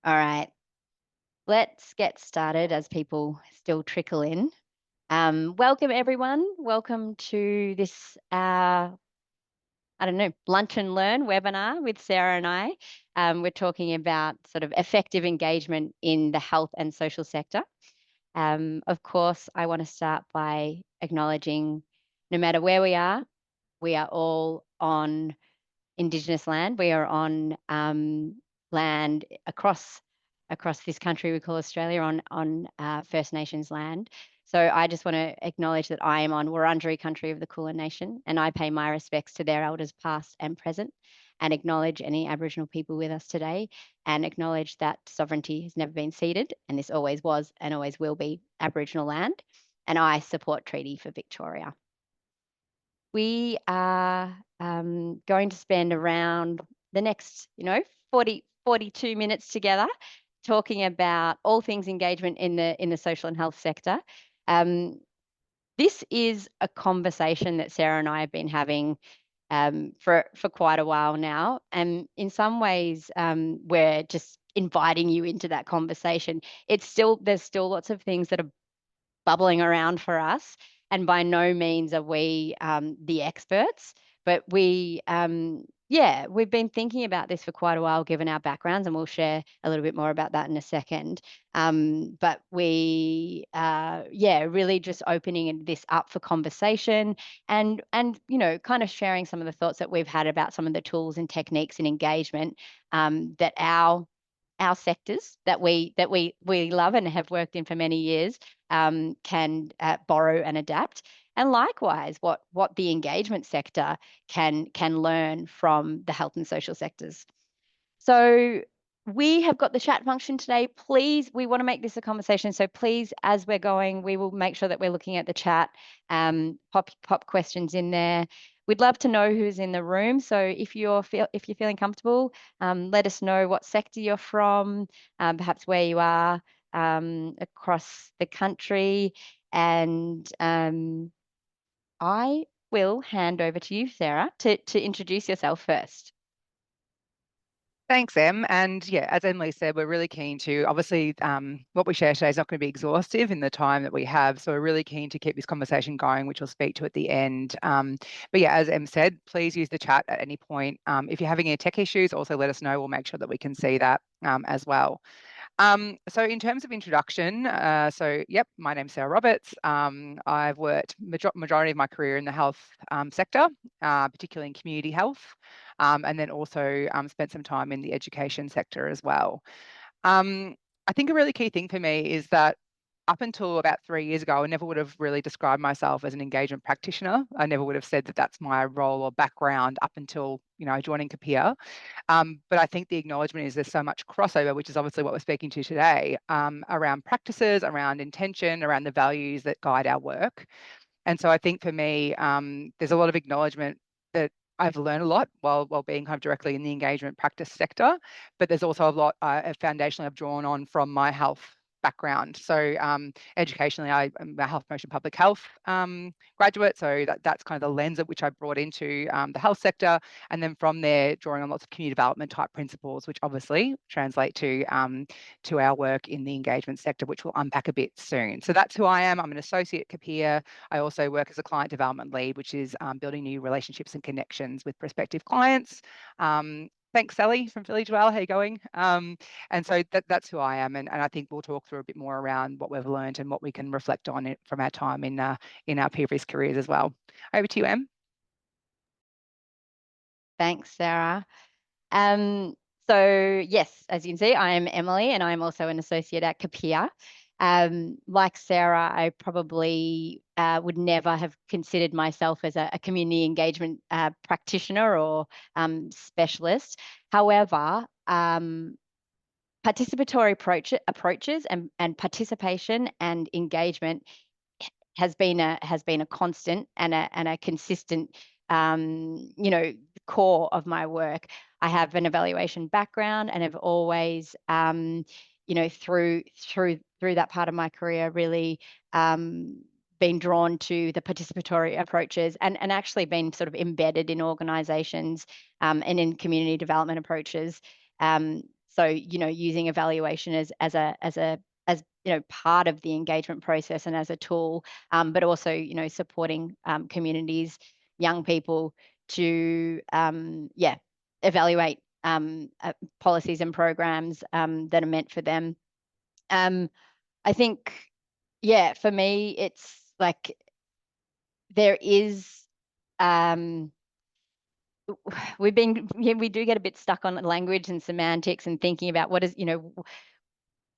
All right, let's get started as people still trickle in. Welcome, everyone. Welcome to this, I don't know, Lunch and Learn webinar with Sarah and I. We're talking about sort of effective engagement in the health and social sector. Of course, I want to start by acknowledging no matter where we are all on Indigenous land. We are on land across this country we call Australia on First Nations land. So I just want to acknowledge that I am on Wurundjeri country of the Kulin Nation, and I pay my respects to their elders past and present, and acknowledge any Aboriginal people with us today, and acknowledge that sovereignty has never been ceded, and this always was and always will be Aboriginal land. And I support Treaty for Victoria. We are going to spend around the next, 42 minutes together talking about all things engagement in the social and health sector. This is a conversation that Sarah and I have been having for quite a while now. And in some ways, we're just inviting you into that conversation. There's still lots of things that are bubbling around for us. And by no means are we the experts, but we've been thinking about this for quite a while, given our backgrounds, and we'll share a little bit more about that in a second. But we, really just opening this up for conversation and kind of sharing some of the thoughts that we've had about some of the tools and techniques and engagement that our sectors that we love and have worked in for many years can borrow and adapt, and likewise what the engagement sector can learn from the health and social sectors. So we have got the chat function today. Please, we want to make this a conversation. So please, as we're going, we will make sure that we're looking at the chat, pop questions in there. We'd love to know who's in the room. So if you're feeling comfortable, let us know what sector you're from, perhaps where you are across the country. And I will hand over to you, Sarah, to introduce yourself first. Thanks, Em. And yeah, as Emily said, we're really keen to, obviously, what we share today is not going to be exhaustive in the time that we have. So we're really keen to keep this conversation going, which we'll speak to at the end. But yeah, as Em said, please use the chat at any point. If you're having any tech issues, also let us know. We'll make sure that we can see that as well. So in terms of introduction, my name's Sarah Roberts. I've worked majority of my career in the health sector, particularly in community health, and then also spent some time in the education sector as well. I think a really key thing for me is that up until about 3 years ago, I never would have really described myself as an engagement practitioner. I never would have said that that's my role or background up until, joining Capire. But I think the acknowledgement is there's so much crossover, which is obviously what we're speaking to today, around practices, around intention, around the values that guide our work. And so I think for me, there's a lot of acknowledgement that I've learned a lot while being kind of directly in the engagement practice sector, but there's also a lot foundationally I've drawn on from my health background. So educationally, I'm a health promotion public health graduate. So that's kind of the lens at which I brought into the health sector. And then from there, drawing on lots of community development type principles, which obviously translate to our work in the engagement sector, which we'll unpack a bit soon. So that's who I am. I'm an associate at Capire. I also work as a client development lead, which is building new relationships and connections with prospective clients. Thanks, Sally from Village Well. How are you going? And so that's who I am. And I think we'll talk through a bit more around what we've learned and what we can reflect on it from our time in our previous careers as well. Over to you, Em. Thanks, Sarah. So yes, as you can see, I'm Emily, and I'm also an associate at Capire. Like Sarah, I probably would never have considered myself as a community engagement practitioner or specialist. However, participatory approaches and participation and engagement has been a constant and a consistent core of my work. I have an evaluation background and have always through that part of my career really been drawn to the participatory approaches and actually been sort of embedded in organizations and in community development approaches So, using evaluation as part of the engagement process and as a tool, but also, supporting communities, young people to, evaluate policies and programs that are meant for them. I think, for me, it's like there is, we do get a bit stuck on language and semantics and thinking about what is,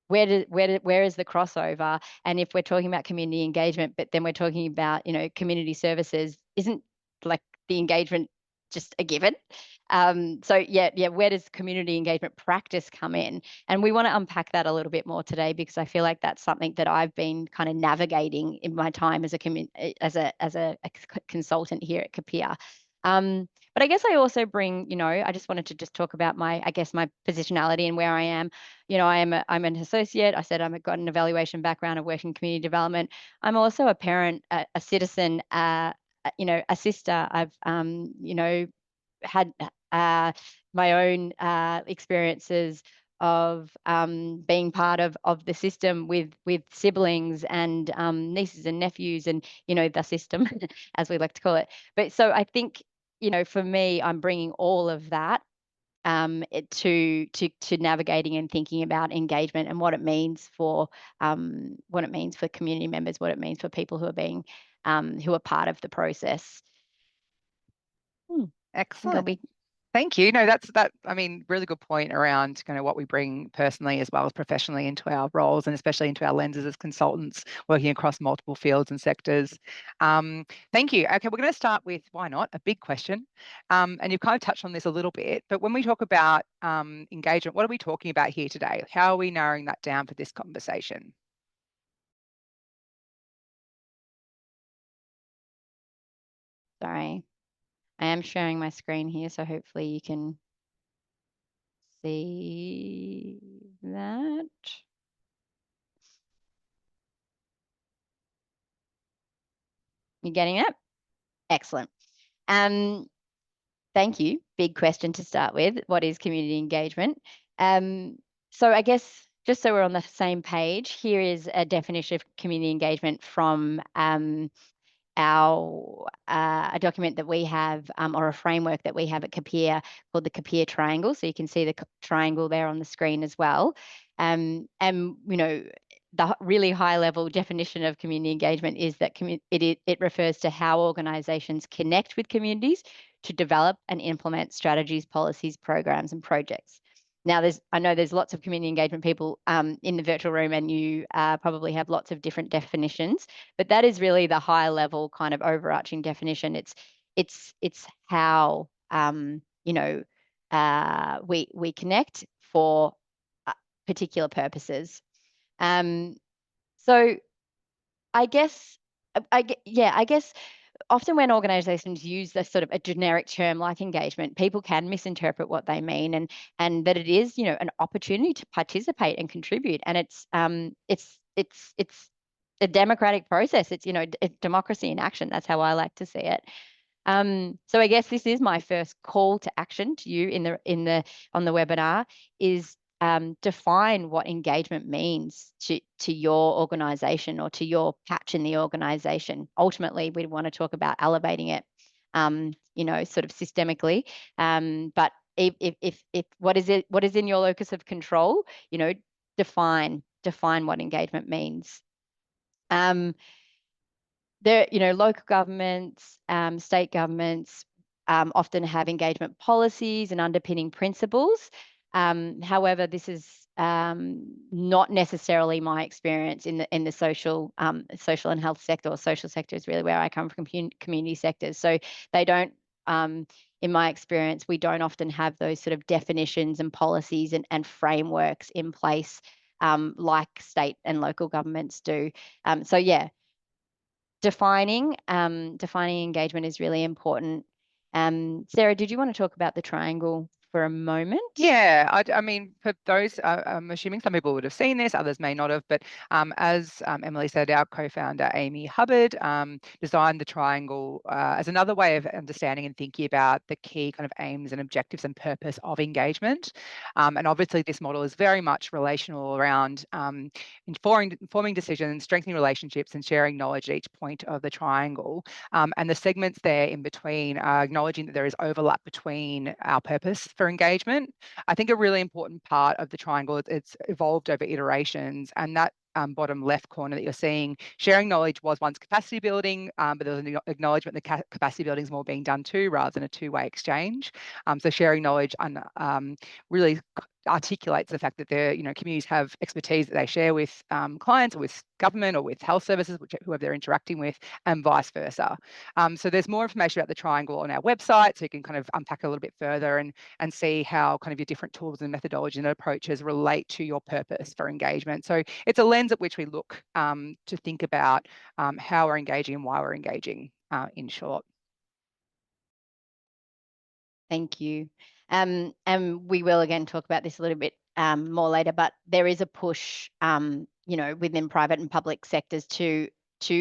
where is the crossover? And if we're talking about community engagement, but then we're talking about, community services, isn't like the engagement just a given? So where does community engagement practice come in? And we want to unpack that a little bit more today, because I feel like that's something that I've been kind of navigating in my time as a consultant here at Capire. But I guess I also bring, I just wanted to just talk about my positionality and where I am. I'm an associate. I said I've got an evaluation background. I've worked in community development. I'm also a parent, a citizen, a sister. I've, had my own experiences of being part of the system with siblings and nieces and nephews, and the system, as we like to call it. But so I think, for me, I'm bringing all of that to navigating and thinking about engagement and what it means for community members, what it means for people who are part of the process. I think I'll Excellent. be Thank you. No, I mean, really good point around kind of what we bring personally as well as professionally into our roles, and especially into our lenses as consultants working across multiple fields and sectors. Thank you. Okay, we're going to start with, why not, a big question. And you've kind of touched on this a little bit, but when we talk about engagement, what are we talking about here today? How are we narrowing that down for this conversation? Sorry. I am sharing my screen here, so hopefully you can see that. You getting it? Excellent. Thank you. Big question to start with. What is community engagement? So I guess just so we're on the same page, here is a definition of community engagement from a document that we have, or a framework that we have at Capire, called the Capire Triangle. So you can see the triangle there on the screen as well. And the really high level definition of community engagement is that it refers to how organisations connect with communities to develop and implement strategies, policies, programs, and projects. Now, I know there's lots of community engagement people in the virtual room, and you probably have lots of different definitions, but that is really the high level kind of overarching definition. It's how we connect for particular purposes. So I guess I guess often when organizations use this sort of a generic term like engagement, people can misinterpret what they mean, and that it is, an opportunity to participate and contribute. And it's a democratic process. It's, democracy in action. That's how I like to see it. So I guess this is my first call to action to you on the webinar, is define what engagement means to your organization or to your patch in the organization. Ultimately, we want to talk about elevating it, sort of systemically. But if what is in your locus of control, define what engagement means. Local governments, state governments often have engagement policies and underpinning principles. However, this is not necessarily my experience in the social and health sector, or social sector is really where I come from, community sectors. So they don't, in my experience, we don't often have those sort of definitions and policies and frameworks in place like state and local governments do. So yeah, defining engagement is really important. Sarah, did you want to talk about the triangle for a moment? Yeah, I mean, for those, I'm assuming some people would have seen this, others may not have, but as Emily said, our co-founder, Amy Hubbard, designed the triangle as another way of understanding and thinking about the key kind of aims and objectives and purpose of engagement. And obviously, this model is very much relational around informing decisions, strengthening relationships, and sharing knowledge at each point of the triangle. And the segments there in between are acknowledging that there is overlap between our purpose for engagement. I think a really important part of the triangle, it's evolved over iterations, and that bottom left corner that you're seeing, sharing knowledge was once capacity building, but there was an acknowledgement that capacity building is more being done too, rather than a two-way exchange. So sharing knowledge really articulates the fact that their communities have expertise that they share with clients or with government or with health services, whoever they're interacting with, and vice versa. So there's more information about the triangle on our website, so you can kind of unpack it a little bit further and see how kind of your different tools and methodologies and approaches relate to your purpose for engagement. So it's a lens at which we look to think about how we're engaging and why we're engaging, in short. Thank you. And we will again talk about this a little bit more later, but there is a push, within private and public sectors to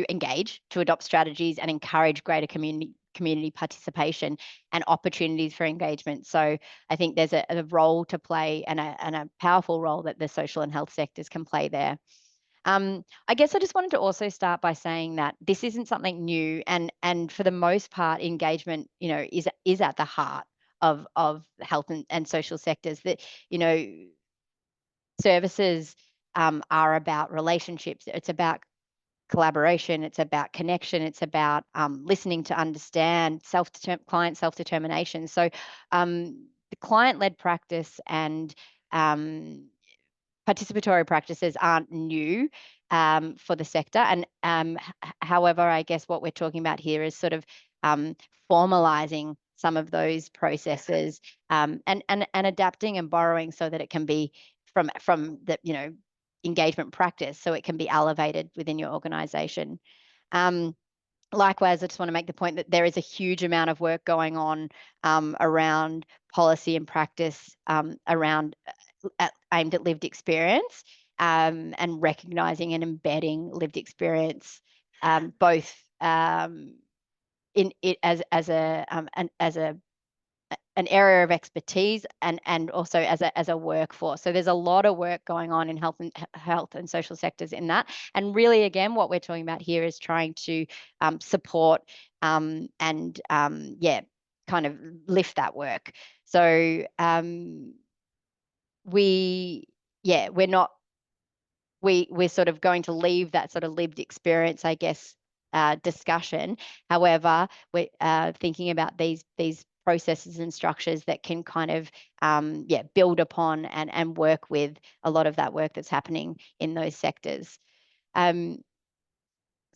engage, to adopt strategies and encourage greater community participation and opportunities for engagement. So I think there's a role to play and a powerful role that the social and health sectors can play there. I guess I just wanted to also start by saying that this isn't something new, and for the most part, engagement, is at the heart of health and social sectors. That services are about relationships. It's about collaboration. It's about connection. It's about listening to understand client self-determination. So the client-led practice and participatory practices aren't new for the sector. And however, I guess what we're talking about here is sort of formalizing some of those processes and adapting and borrowing so that it can be from the engagement practice, so it can be elevated within your organization. Likewise, I just want to make the point that there is a huge amount of work going on around policy and practice around aimed at lived experience and recognizing and embedding lived experience, both in it as an area of expertise and also as a workforce. So there's a lot of work going on in health and social sectors in that. And really, again, what we're talking about here is trying to support and kind of lift that work. So we're not we're sort of going to leave that sort of lived experience, I guess, discussion. However, we're thinking about these processes and structures that can kind of build upon and work with a lot of that work that's happening in those sectors. So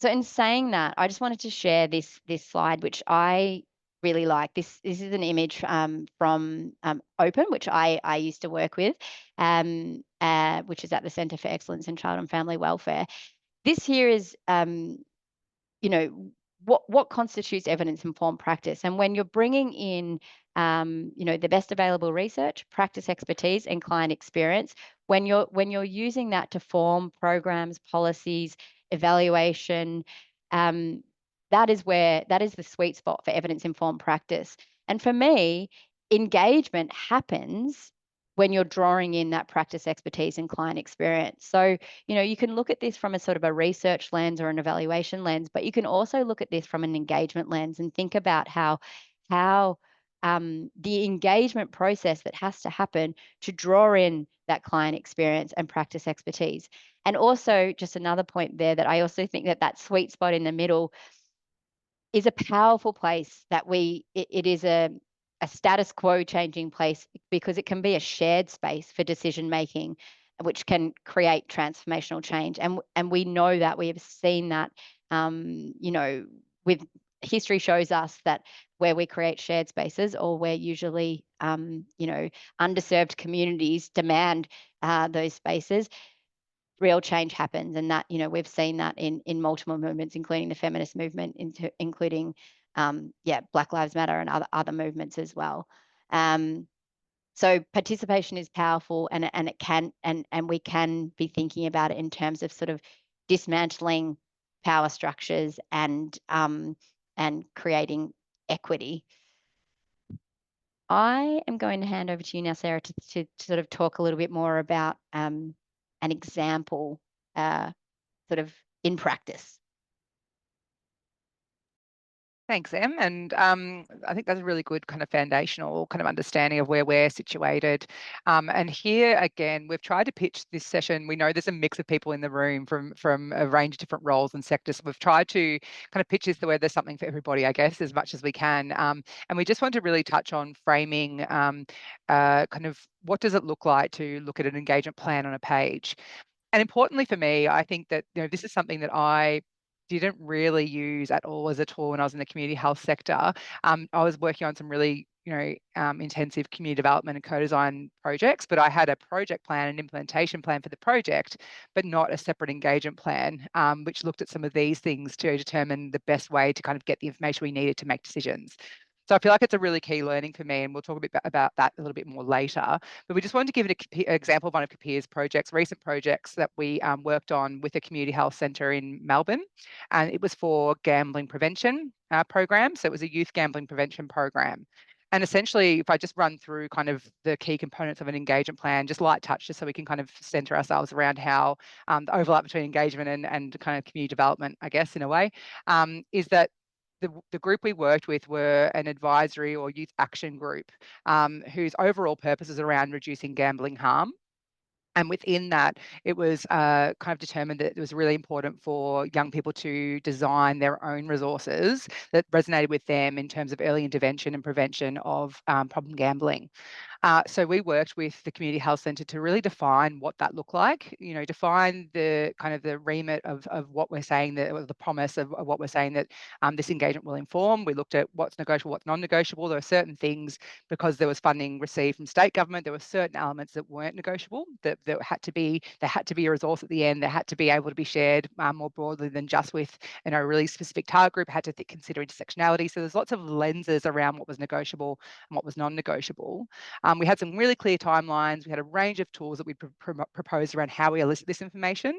in saying that, I just wanted to share this slide, which I really like. This is an image from Open, which I used to work with, which is at the Centre for Excellence in Child and Family Welfare. This here is, what constitutes evidence-informed practice, and when you're bringing in, the best available research, practice expertise, and client experience, when you're using that to form programs, policies, evaluation, that is the sweet spot for evidence-informed practice. And for me, engagement happens when you're drawing in that practice expertise and client experience. So, you can look at this from a sort of a research lens or an evaluation lens, but you can also look at this from an engagement lens and think about how the engagement process that has to happen to draw in that client experience and practice expertise. And also, just another point there, that I also think that sweet spot in the middle is a powerful place, that it is a status quo changing place, because it can be a shared space for decision making, which can create transformational change. And we know that, we have seen that, with history shows us that where we create shared spaces, or where usually, underserved communities demand those spaces, real change happens. And that, we've seen that in multiple movements, including the feminist movement, including Black Lives Matter and other movements as well. So participation is powerful, and it can, and we can be thinking about it in terms of sort of dismantling power structures and creating equity. I am going to hand over to you now, Sarah, to sort of talk a little bit more about an example, sort of in practice. Thanks, Em. And I think that's a really good kind of foundational kind of understanding of where we're situated. And here again, we've tried to pitch this session. We know there's a mix of people in the room from a range of different roles and sectors. So we've tried to kind of pitch this the way there's something for everybody, I guess, as much as we can. And we just want to really touch on framing kind of what does it look like to look at an engagement plan on a page. And importantly for me, I think that this is something that I didn't really use at all as a tool when I was in the community health sector. I was working on some really intensive community development and co-design projects, but I had a project plan and implementation plan for the project, but not a separate engagement plan, which looked at some of these things to determine the best way to kind of get the information we needed to make decisions. So I feel like it's a really key learning for me, and we'll talk a bit about that a little bit more later. But we just wanted to give an example of one of Capire's projects, recent projects that we worked on with a community health centre in Melbourne, and it was for gambling prevention program. So it was a youth gambling prevention program. And essentially, if I just run through kind of the key components of an engagement plan, just light touch, just so we can kind of centre ourselves around how the overlap between engagement and kind of community development, I guess, in a way, is that the group we worked with were an advisory or youth action group whose overall purpose is around reducing gambling harm. And within that, it was kind of determined that it was really important for young people to design their own resources that resonated with them in terms of early intervention and prevention of problem gambling. So we worked with the community health centre to really define what that looked like, define the kind of the remit of what we're saying, the promise of what we're saying that this engagement will inform. We looked at what's negotiable, what's non-negotiable. There are certain things, because there was funding received from state government, there were certain elements that weren't negotiable, that there had to be a resource at the end, that had to be able to be shared more broadly than just with a really specific target group, had to consider intersectionality. So there's lots of lenses around what was negotiable and what was non-negotiable. We had some really clear timelines. We had a range of tools that we proposed around how we elicit this information.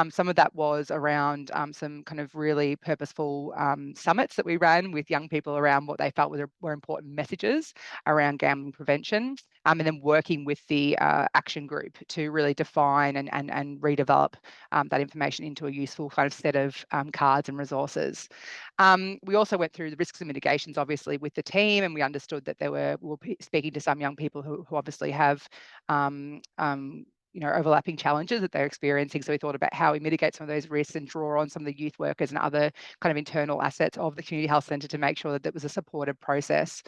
Some of that was around some kind of really purposeful summits that we ran with young people around what they felt were important messages around gambling prevention, and then working with the action group to really define and redevelop that information into a useful kind of set of cards and resources. We also went through the risks and mitigations, obviously, with the team, and we understood that we were speaking to some young people who obviously have overlapping challenges that they're experiencing. So we thought about how we mitigate some of those risks and draw on some of the youth workers and other kind of internal assets of the community health centre to make sure that it was a supported process.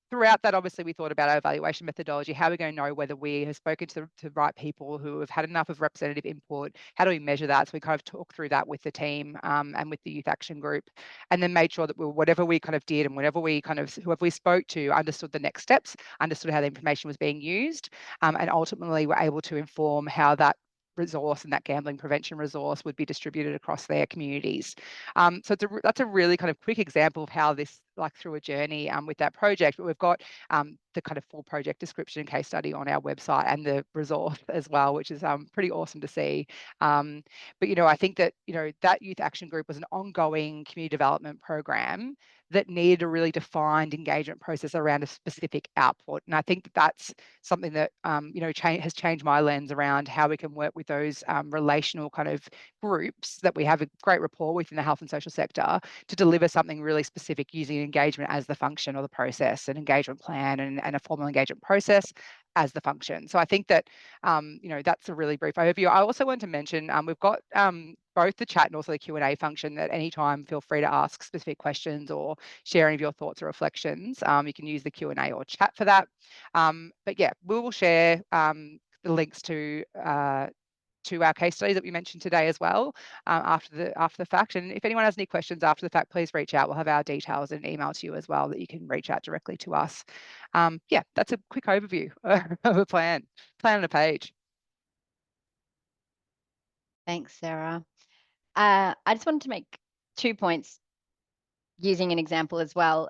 Throughout that, obviously, we thought about our evaluation methodology. How are we going to know whether we have spoken to the right people who have had enough of representative input? How do we measure that? So we kind of talked through that with the team and with the youth action group, and then made sure that whatever we kind of did and whatever we kind of, whoever we spoke to, understood the next steps, understood how the information was being used, and ultimately were able to inform how that resource and that gambling prevention resource would be distributed across their communities. So that's a really kind of quick example of how this, like through a journey with that project. But we've got the kind of full project description and case study on our website and the resource as well, which is pretty awesome to see. But I think that that youth action group was an ongoing community development program that needed a really defined engagement process around a specific output. And I think that that's something that has changed my lens around how we can work with those relational kind of groups that we have a great rapport with in the health and social sector to deliver something really specific using engagement as the function or the process, an engagement plan and a formal engagement process as the function. So I think that, that's a really brief overview. I also want to mention we've got both the chat and also the Q&A function. At any time, feel free to ask specific questions or share any of your thoughts or reflections. You can use the Q&A or chat for that. But yeah, we will share the links to our case studies that we mentioned today as well after the fact. And if anyone has any questions after the fact, please reach out. We'll have our details and email to you as well that you can reach out directly to us. Yeah, that's a quick overview of a plan on a page. Thanks, Sarah. I just wanted to make 2 points using an example as well.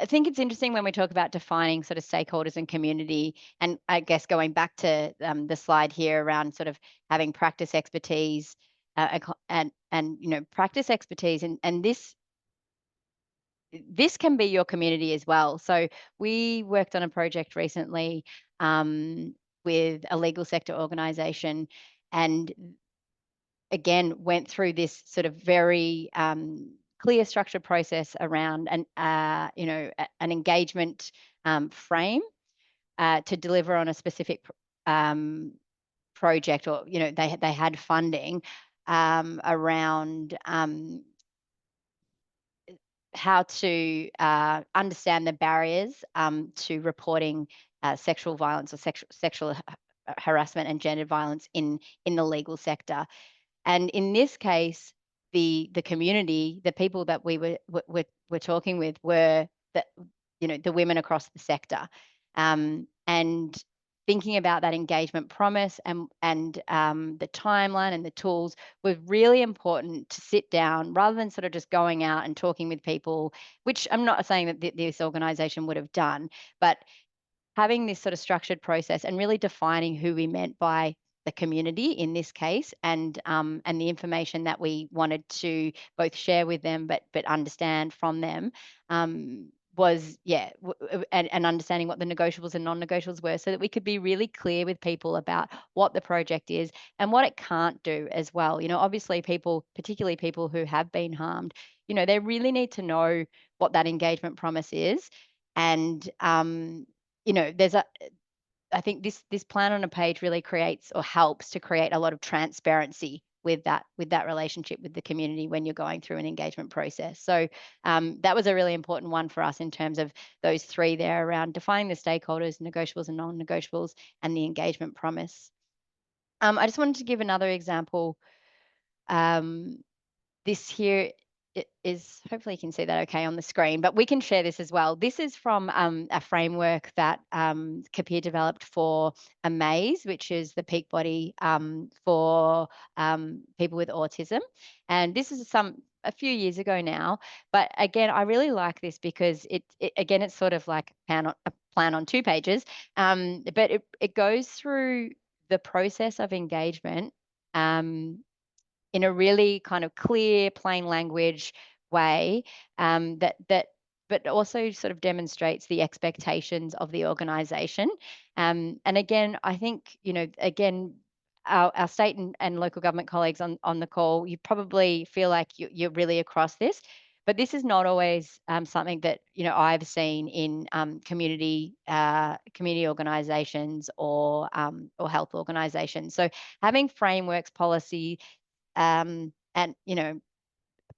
I think it's interesting when we talk about defining sort of stakeholders and community, and I guess going back to the slide here around sort of having practice expertise, and practice expertise, and this can be your community as well. So we worked on a project recently with a legal sector organisation, and again went through this sort of very clear structured process around an engagement frame to deliver on a specific project, or they had funding around how to understand the barriers to reporting sexual violence or sexual harassment and gender violence in the legal sector. And in this case, the community, the people that we were talking with were the women across the sector, and thinking about that engagement promise and the timeline and the tools was really important to sit down rather than sort of just going out and talking with people, which I'm not saying that this organisation would have done, but having this sort of structured process and really defining who we meant by the community in this case, and the information that we wanted to both share with them but understand from them, was and understanding what the negotiables and non-negotiables were, so that we could be really clear with people about what the project is and what it can't do as well. Obviously people, particularly people who have been harmed, they really need to know what that engagement promise is. And there's a I think this plan on a page really creates or helps to create a lot of transparency with that relationship with the community when you're going through an engagement process. So that was a really important one for us in terms of those three there around defining the stakeholders, negotiables and non-negotiables, and the engagement promise. I just wanted to give another example. Um, this here is, hopefully you can see that okay on the screen, but we can share this as well. This is from a framework that Capire developed for a maze, which is the peak body for people with autism. And this is a few years ago now, but again, I really like this because again, it's sort of like a plan on 2 pages, but it goes through the process of engagement in a really kind of clear, plain language way, that but also sort of demonstrates the expectations of the organisation. And again, I think, again, our state and local government colleagues on the call, you probably feel like you're really across this, but this is not always something that I've seen in community organisations or health organisations. So having frameworks, policy, and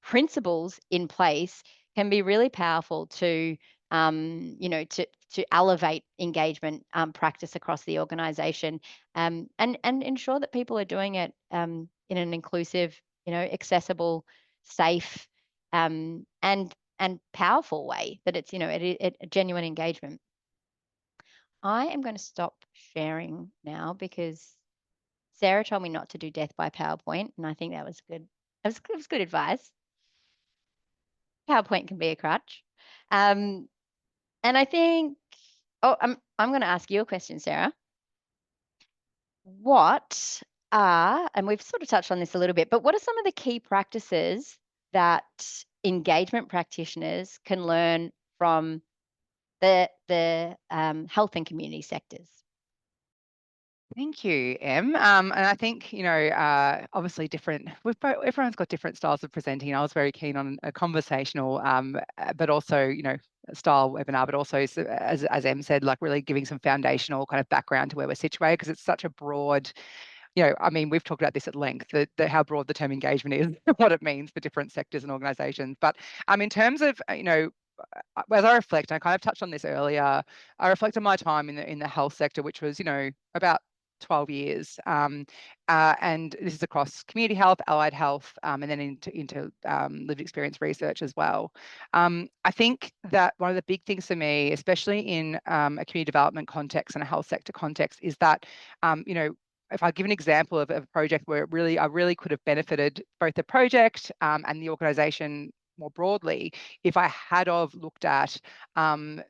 principles in place can be really powerful to elevate engagement practice across the organization, and ensure that people are doing it in an inclusive, accessible, safe, and powerful way, that it's a genuine engagement. I am going to stop sharing now because Sarah told me not to do death by PowerPoint, and I think that was good. It was good advice. PowerPoint can be a crutch. And I think, I'm going to ask you a question, Sarah. What and we've sort of touched on this a little bit, but what are some of the key practices that engagement practitioners can learn from the health and community sectors? Thank you, Em. And I think, obviously everyone's got different styles of presenting. I was very keen on a conversational, but also, style webinar, but also, as Em said, like really giving some foundational kind of background to where we're situated, because it's such a broad, I mean, we've talked about this at length, how broad the term engagement is, what it means for different sectors and organizations. But in terms of, as I reflect, and I kind of touched on this earlier, I reflect on my time in the health sector, which was, about 12 years. And this is across community health, allied health, and then into lived experience research as well. I think that one of the big things for me, especially in a community development context and a health sector context, is that, if I give an example of a project where I really could have benefited both the project and the organisation more broadly, if I had of looked at an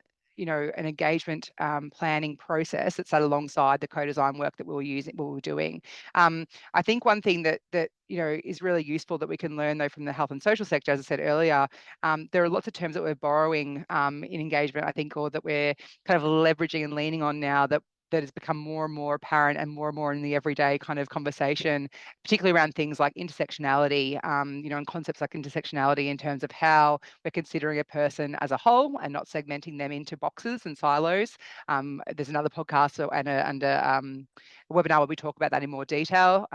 engagement planning process that sat alongside the co-design work that we were doing. I think one thing that is really useful that we can learn though from the health and social sector, as I said earlier, there are lots of terms that we're borrowing in engagement, I think, or that we're kind of leveraging and leaning on now that has become more and more apparent and more in the everyday kind of conversation, particularly around things like intersectionality, and concepts like intersectionality in terms of how we're considering a person as a whole and not segmenting them into boxes and silos. There's another podcast and a webinar where we talk about that in more detail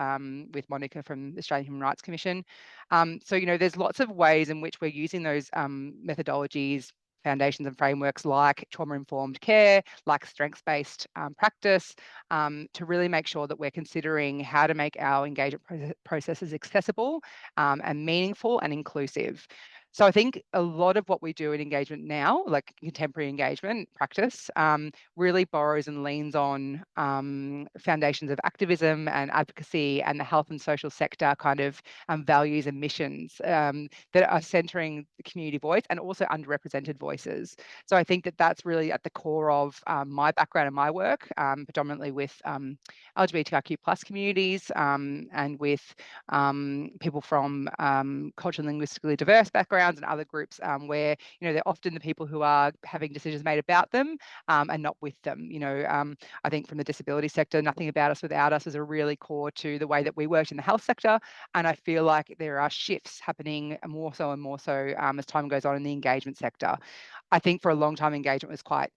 with Monica from the Australian Human Rights Commission. So, there's lots of ways in which we're using those methodologies, foundations and frameworks like trauma-informed care, like strengths-based practice, to really make sure that we're considering how to make our engagement processes accessible and meaningful and inclusive. So I think a lot of what we do in engagement now, like contemporary engagement practice, really borrows and leans on foundations of activism and advocacy and the health and social sector kind of values and missions that are centering the community voice and also underrepresented voices. So I think that that's really at the core of my background and my work, predominantly with LGBTIQ plus communities and with people from culturally and linguistically diverse backgrounds and other groups where they're often the people who are having decisions made about them and not with them. I think from the disability sector, nothing about us without us is a really core to the way that we worked in the health sector, and I feel like there are shifts happening more so and more so as time goes on in the engagement sector. I think for a long time engagement was quite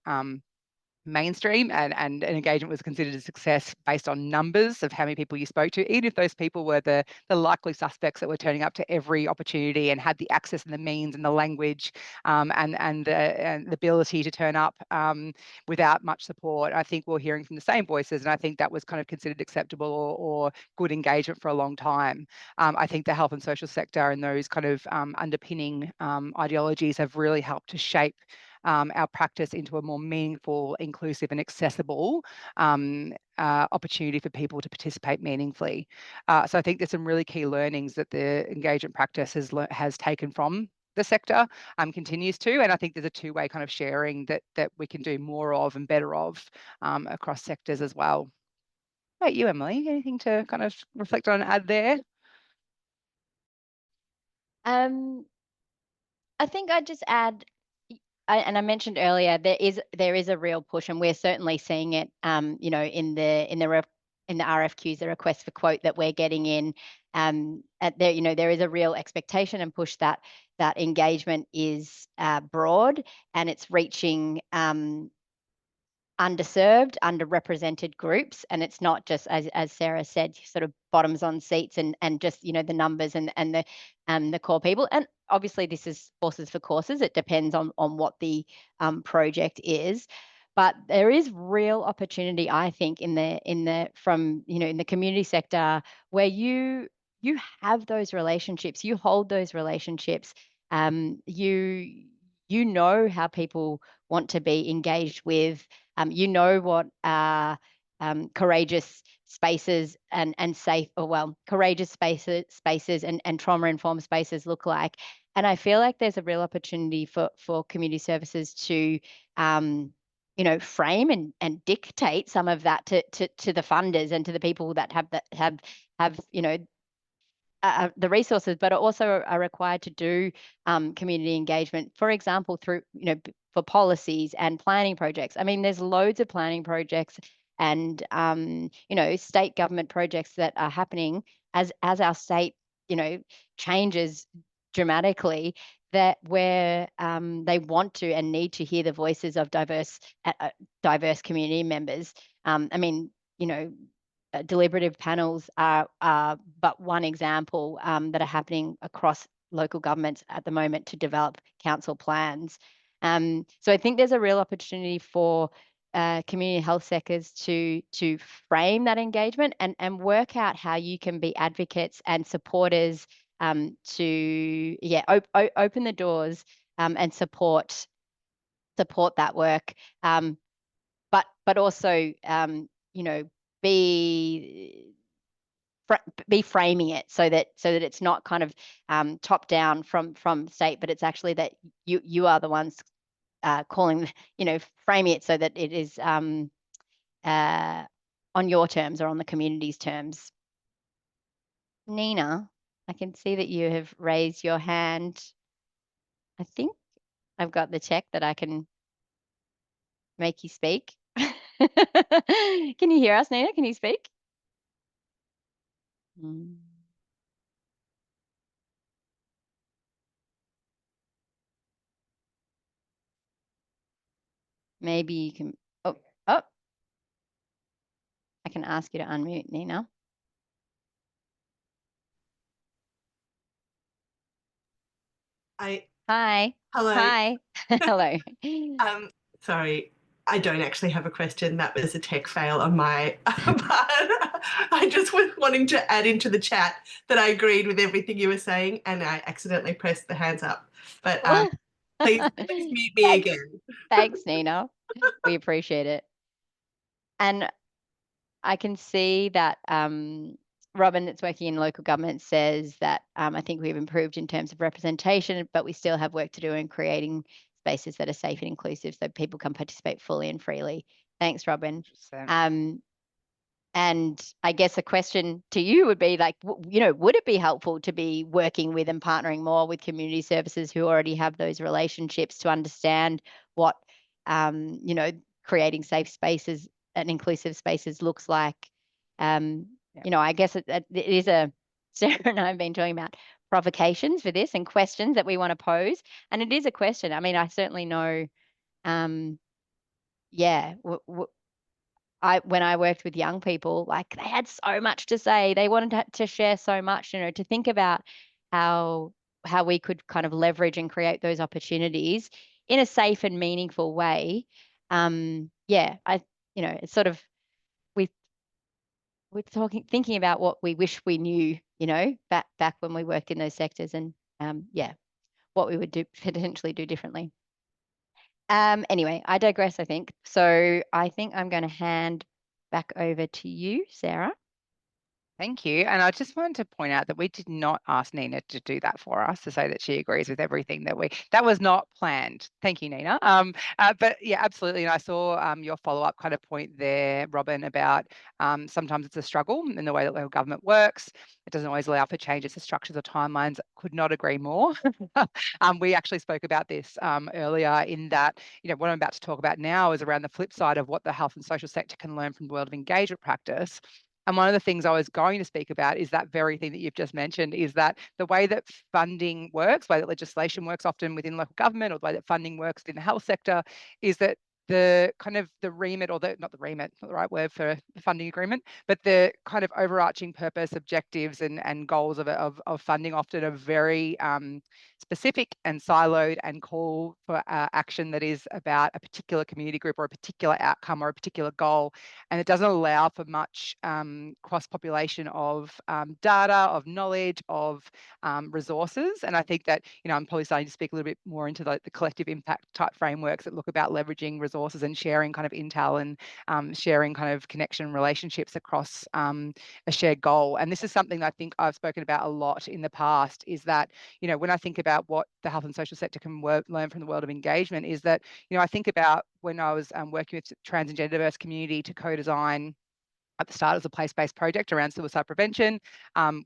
mainstream and an engagement was considered a success based on numbers of how many people you spoke to, even if those people were the likely suspects that were turning up to every opportunity and had the access and the means and the language and the ability to turn up without much support. I think we're hearing from the same voices, and I think that was kind of considered acceptable or good engagement for a long time. I think the health and social sector and those kind of underpinning ideologies have really helped to shape our practice into a more meaningful, inclusive and accessible opportunity for people to participate meaningfully. So I think there's some really key learnings that the engagement practice has taken from the sector, continues to, and I think there's a two-way kind of sharing that we can do more of and better of across sectors as well. How about you, Emily? Anything to kind of reflect on and add there? I think I'd just add, and I mentioned earlier, there is a real push, and we're certainly seeing it, in the RFQs, the request for quote that we're getting in. At there, there is a real expectation and push that engagement is broad and it's reaching underserved, underrepresented groups, and it's not just as Sarah said, sort of bottoms on seats and just the numbers and the core people. And obviously, this is horses for courses. It depends on what the project is, but there is real opportunity, I think, in the in the community sector where you have those relationships, you hold those relationships, you know how people want to be engaged with. What courageous spaces and safe, or well, courageous spaces and trauma-informed spaces look like. And I feel like there's a real opportunity for community services to frame and dictate some of that to the funders and to the people that have the resources, but also are required to do community engagement, for example, through, for policies and planning projects. I mean, there's loads of planning projects and, state government projects that are happening as our state, changes dramatically, that where they want to and need to hear the voices of diverse community members. I mean, deliberative panels are but one example that are happening across local governments at the moment to develop council plans. So I think there's a real opportunity for community health sectors to frame that engagement and work out how you can be advocates and supporters to open the doors and support that work, but also be be framing it so that it's not kind of top down from state, but it's actually that you are the ones calling, framing it so that it is uh, on your terms or on the community's terms. Nina, I can see that you have raised your hand. I think I've got the check that I can make you speak. Can you hear us, Nina? Can you speak? Mm. Maybe you can. Oh, oh, I can ask you to unmute, Nina. Hi. Hello. Hello. Um, Sorry, I don't actually have a question. That was a tech fail on my part. I just was wanting to add into the chat that I agreed with everything you were saying, and I accidentally pressed the hands up. But please mute me Thanks. again. Thanks, Nina. We appreciate it. And I can see that Robin, that's working in local government, says that I think we've improved in terms of representation, but we still have work to do in creating spaces that are safe and inclusive so people can participate fully and freely. Thanks, Robin. 100%. And I guess a question to you would be like, would it be helpful to be working with and partnering more with community services who already have those relationships to understand what, creating safe spaces and inclusive spaces looks like? I guess it is Sarah and I have been talking about provocations for this and questions that we want to pose. And it is a question. I mean, I certainly know, yeah, when I worked with young people, like they had so much to say. They wanted to share so much, to think about how we could kind of leverage and create those opportunities in a safe and meaningful way. Yeah, it's sort of we we're thinking about what we wish we knew, back when we worked in those sectors, and yeah, what we would potentially do differently. Anyway, I digress, I think. So I think I'm going to hand back over to you, Sarah. Thank you. And I just wanted to point out that we did not ask Nina to do that for us, to say that she agrees with everything that was not planned. Thank you, Nina. But yeah, absolutely. And I saw your follow-up kind of point there, Robin, about sometimes it's a struggle in the way that local government works. It doesn't always allow for changes to structures or timelines. Could not agree more. We actually spoke about this earlier in that, what I'm about to talk about now is around the flip side of what the health and social sector can learn from the world of engagement practice. And one of the things I was going to speak about is that very thing that you've just mentioned, is that the way that funding works, the way that legislation works often within local government, or the way that funding works in the health sector, is that the kind of the remit, or not the remit, not the right word for the funding agreement, but the kind of overarching purpose, objectives, and goals of funding often are very specific and siloed, and call for action that is about a particular community group or a particular outcome or a particular goal. And it doesn't allow for much cross-population of data, of knowledge, of resources. And I think that, I'm probably starting to speak a little bit more into the collective impact type frameworks that look about leveraging resources and sharing kind of intel and sharing kind of connection relationships across a shared goal. And this is something that I think I've spoken about a lot in the past, is that, when I think about what the health and social sector can learn from the world of engagement, is that, I think about when I was working with trans and gender diverse community to co-design at the start as a place-based project around suicide prevention,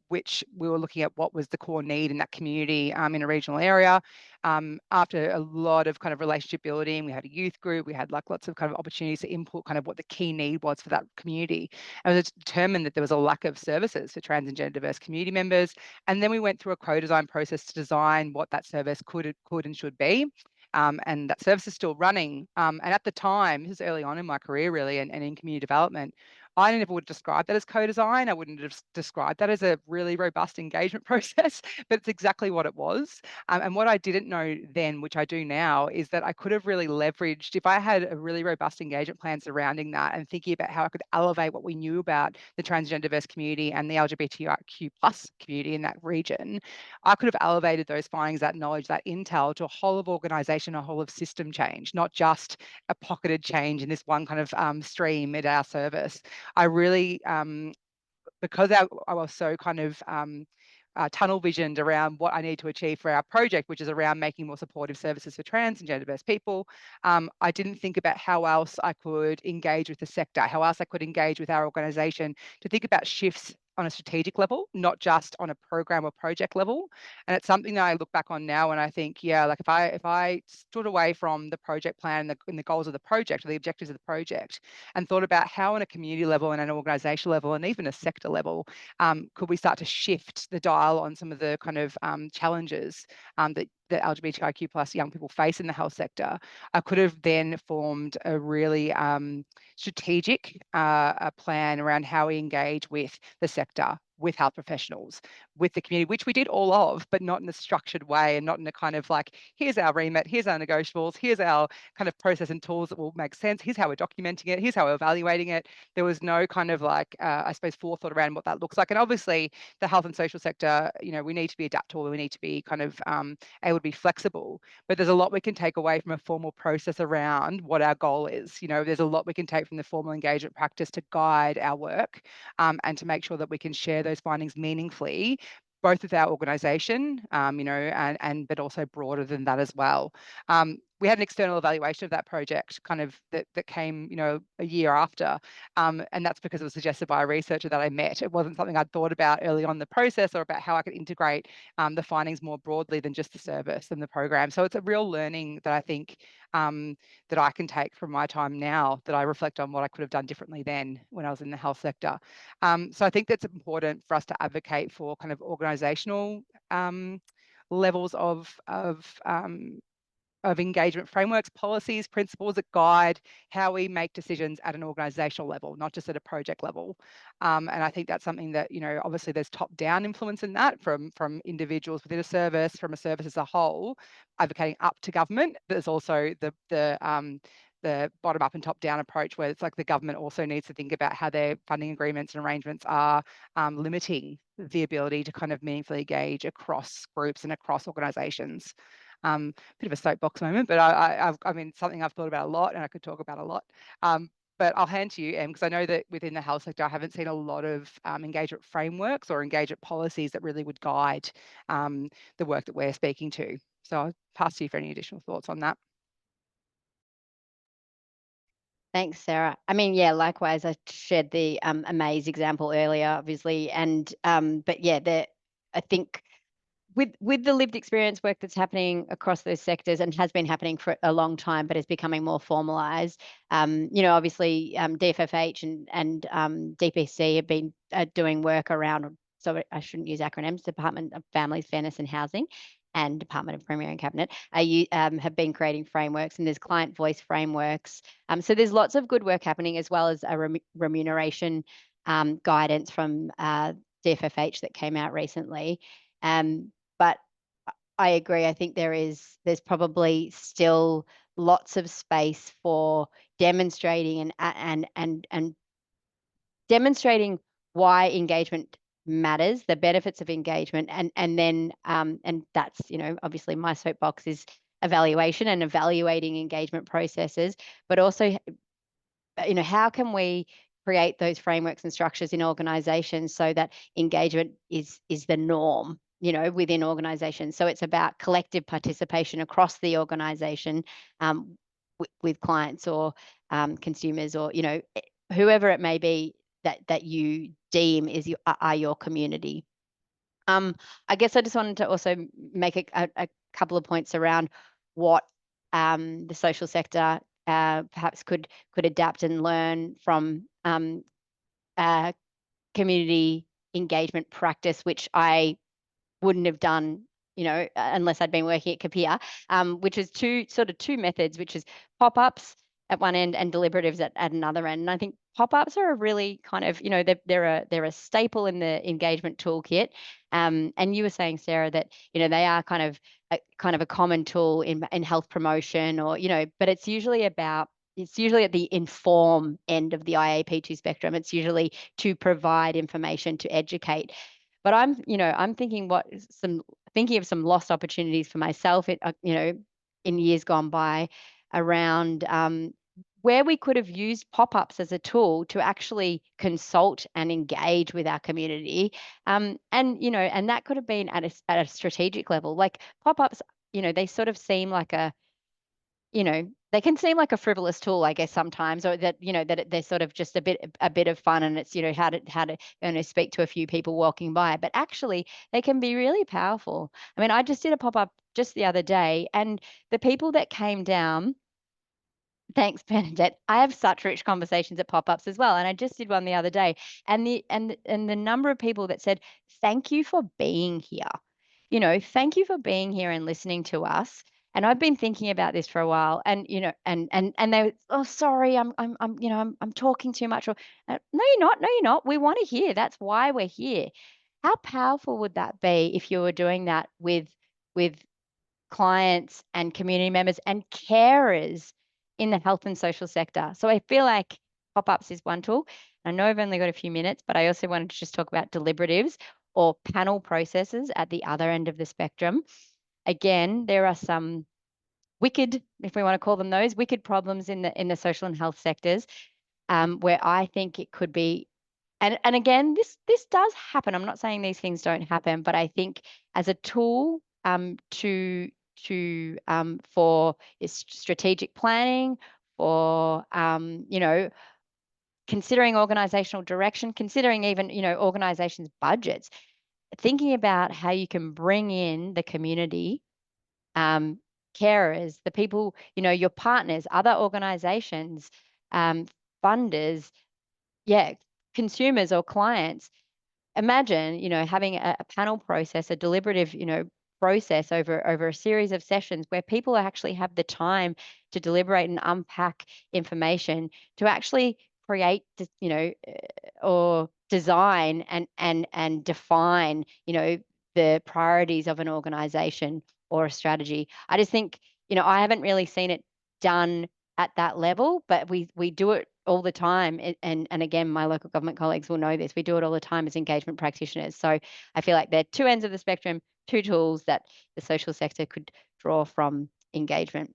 which we were looking at what was the core need in that community in a regional area. After a lot of kind of relationship building, we had a youth group, we had lots of kind of opportunities to input kind of what the key need was for that community. And it was determined that there was a lack of services for trans and gender diverse community members. And then we went through a co-design process to design what that service could and should be. And that service is still running. And at the time, this is early on in my career really, and in community development, I never would describe that as co-design. I wouldn't have described that as a really robust engagement process, but it's exactly what it was. And what I didn't know then, which I do now, is that I could have really leveraged, if I had a really robust engagement plan surrounding that and thinking about how I could elevate what we knew about the transgender diverse community and the LGBTIQ plus community in that region, I could have elevated those findings, that knowledge, that intel to a whole of organisation, a whole of system change, not just a pocketed change in this one kind of stream at our service. I really because I was so kind of tunnel visioned around what I need to achieve for our project, which is around making more supportive services for trans and gender diverse people, I didn't think about how else I could engage with the sector, how else I could engage with our organisation to think about shifts on a strategic level, not just on a program or project level. And it's something that I look back on now and I think, yeah, like if I stood away from the project plan and the goals of the project or the objectives of the project and thought about how on a community level and an organisational level and even a sector level, could we start to shift the dial on some of the kind of challenges that LGBTIQ plus young people face in the health sector, I could have then formed a really strategic plan around how we engage with the sector, with health professionals, with the community, which we did all of, but not in a structured way and not in a kind of like, here's our remit, here's our negotiables, here's our kind of process and tools that will make sense, here's how we're documenting it, here's how we're evaluating it. There was no kind of like, I suppose, forethought around what that looks like. And obviously the health and social sector, you know, we need to be adaptable, we need to be kind of able to be flexible, but there's a lot we can take away from a formal process around what our goal is. You know, there's a lot we can take from the formal engagement practice to guide our work and to make sure that we can share those findings meaningfully, both with our organisation, you know, and but also broader than that as well. We had an external evaluation of that project kind of that came, you know, a year after. And that's because it was suggested by a researcher that I met. It wasn't something I'd thought about early on in the process or about how I could integrate the findings more broadly than just the service and the program. So it's a real learning that I think that I can take from my time now, that I reflect on what I could have done differently then when I was in the health sector. So I think that's important for us to advocate for kind of organisational levels of engagement frameworks, policies, principles that guide how we make decisions at an organisational level, not just at a project level. And I think that's something that, you know, obviously there's top-down influence in that from individuals within a service, from a service as a whole, advocating up to government. There's also the bottom-up and top-down approach where it's like the government also needs to think about how their funding agreements and arrangements are limiting the ability to kind of meaningfully engage across groups and across organisations. Bit of a soapbox moment, but I mean, something I've thought about a lot and I could talk about a lot. But I'll hand to you, Em, because I know that within the health sector, I haven't seen a lot of engagement frameworks or engagement policies that really would guide the work that we're speaking to. So I'll pass to you for any additional thoughts on that. Thanks, Sarah. I mean, yeah, likewise, I shared the Amaze example earlier, obviously, and but yeah, I think with the lived experience work that's happening across those sectors and has been happening for a long time, but is becoming more formalized. You know, obviously, DFFH and DPC have been doing work around. So I shouldn't use acronyms. Department of Families, Fairness and Housing, and Department of Premier and Cabinet have been creating frameworks, and there's client voice frameworks. So there's lots of good work happening, as well as a remuneration guidance from DFFH that came out recently. But I agree. I think there's probably still lots of space for demonstrating and demonstrating why engagement matters, the benefits of engagement, and then and that's, you know, obviously my soapbox is evaluation and evaluating engagement processes, but also, you know, how can we create those frameworks and structures in organizations so that engagement is the norm, you know, within organizations. So it's about collective participation across the organization with clients or consumers, or, you know, whoever it may be that you deem are your community. I guess I just wanted to also make a couple of points around what the social sector perhaps could adapt and learn from community engagement practice, which I wouldn't have done, you know, unless I'd been working at Capire, which is two methods, which is pop-ups at one end and deliberatives at another end. And I think pop-ups are a really kind of, you know, they're a staple in the engagement toolkit. And you were saying, Sarah, that, you know, they are kind of a common tool in health promotion, or, you know, but it's usually at the inform end of the IAP2 spectrum. It's usually to provide information, to educate. But I'm thinking of some lost opportunities for myself, you know, in years gone by around where we could have used pop-ups as a tool to actually consult and engage with our community. And that could have been at a strategic level. Like pop-ups, they sort of seem like they can seem like a frivolous tool, I guess, sometimes, or that, they're sort of just a bit of fun, and it's, how to speak to a few people walking by. But actually, they can be really powerful. I mean, I just did a pop-up just the other day, and the people that came down. Thanks, Bernadette. I have such rich conversations at pop-ups as well, and I just did one the other day, and the number of people that said, "Thank you for being here." Thank you for being here and listening to us. And I've been thinking about this for a while, and they were, "Oh, sorry, I'm talking too much." Or, "No, you're not. No, you're not. We want to hear. That's why we're here." How powerful would that be if you were doing that with clients and community members and carers in the health and social sector? So I feel like pop-ups is one tool. I know I've only got a few minutes, but I also wanted to just talk about deliberatives or panel processes at the other end of the spectrum. Again, there are some wicked, if we want to call them those, wicked problems in the social and health sectors, where I think it could be, and again, this does happen. I'm not saying these things don't happen, but I think as a tool for strategic planning, for considering organizational direction, considering even organizations' budgets, thinking about how you can bring in the community, carers, the people, your partners, other organizations, funders, yeah, consumers or clients. Imagine, having a panel process, a deliberative, process over a series of sessions where people actually have the time to deliberate and unpack information to actually create, or design and define, the priorities of an organization or a strategy. I just think, I haven't really seen it done at that level, but we do it all the time. And again, my local government colleagues will know this. We do it all the time as engagement practitioners. So I feel like they're two ends of the spectrum, two tools that the social sector could draw from engagement.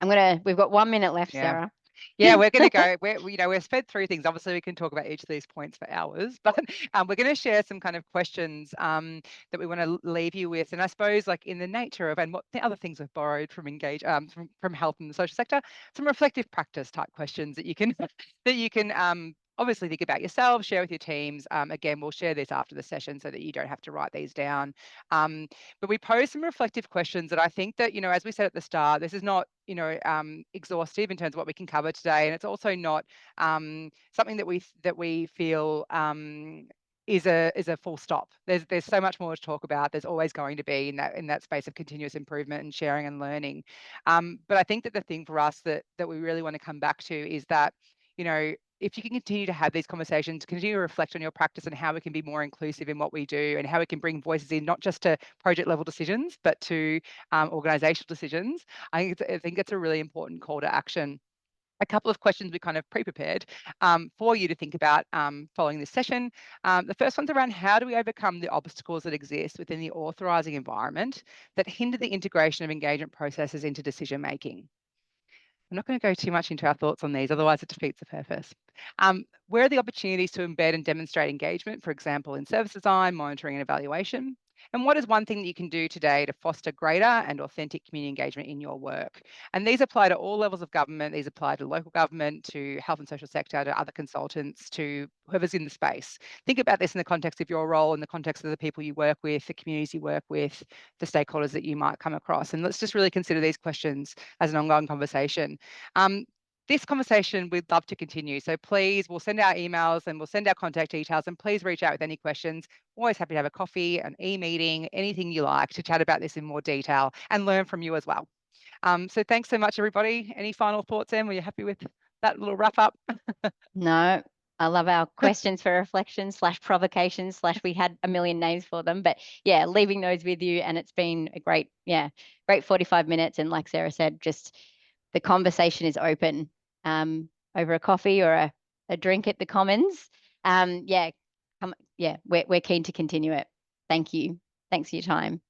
We've got 1 minute left, Yeah. Sarah. Yeah, we're going to go. We're sped through things. Obviously, we can talk about each of these points for hours, but we're going to share some kind of questions that we want to leave you with. And I suppose, like in the nature of, and what the other things we've borrowed from from health and the social sector, some reflective practice type questions that you can obviously think about yourselves, share with your teams. Again, we'll share this after the session so that you don't have to write these down. But we pose some reflective questions that I think that, as we said at the start, this is not, exhaustive in terms of what we can cover today. And it's also not something that we feel is a full stop. There's so much more to talk about. There's always going to be in that space of continuous improvement and sharing and learning. But I think that the thing for us that we really want to come back to is that, if you can continue to have these conversations, continue to reflect on your practice and how we can be more inclusive in what we do and how we can bring voices in, not just to project level decisions, but to organizational decisions. I think it's a really important call to action. A couple of questions we kind of pre-prepared for you to think about following this session. The first one's around how do we overcome the obstacles that exist within the authorising environment that hinder the integration of engagement processes into decision making? I'm not going to go too much into our thoughts on these, otherwise it defeats the purpose. Where are the opportunities to embed and demonstrate engagement, for example, in service design, monitoring and evaluation? And what is one thing that you can do today to foster greater and authentic community engagement in your work? And these apply to all levels of government. These apply to local government, to health and social sector, to other consultants, to whoever's in the space. Think about this in the context of your role, in the context of the people you work with, the communities you work with, the stakeholders that you might come across. And let's just really consider these questions as an ongoing conversation. This conversation we'd love to continue. So please, we'll send out emails and we'll send our contact details, and please reach out with any questions. Always happy to have a coffee, an e-meeting, anything you like to chat about this in more detail and learn from you as well. So thanks so much, everybody. Any final thoughts, Em? Were you happy with that little wrap up? No, I love our questions for reflection / provocations / we had a million names for them, but yeah, leaving those with you. And it's been a great 45 minutes. And like Sarah said, just the conversation is open over a coffee or a drink at the Commons. We're keen to continue it. Thank you. Thanks for your time.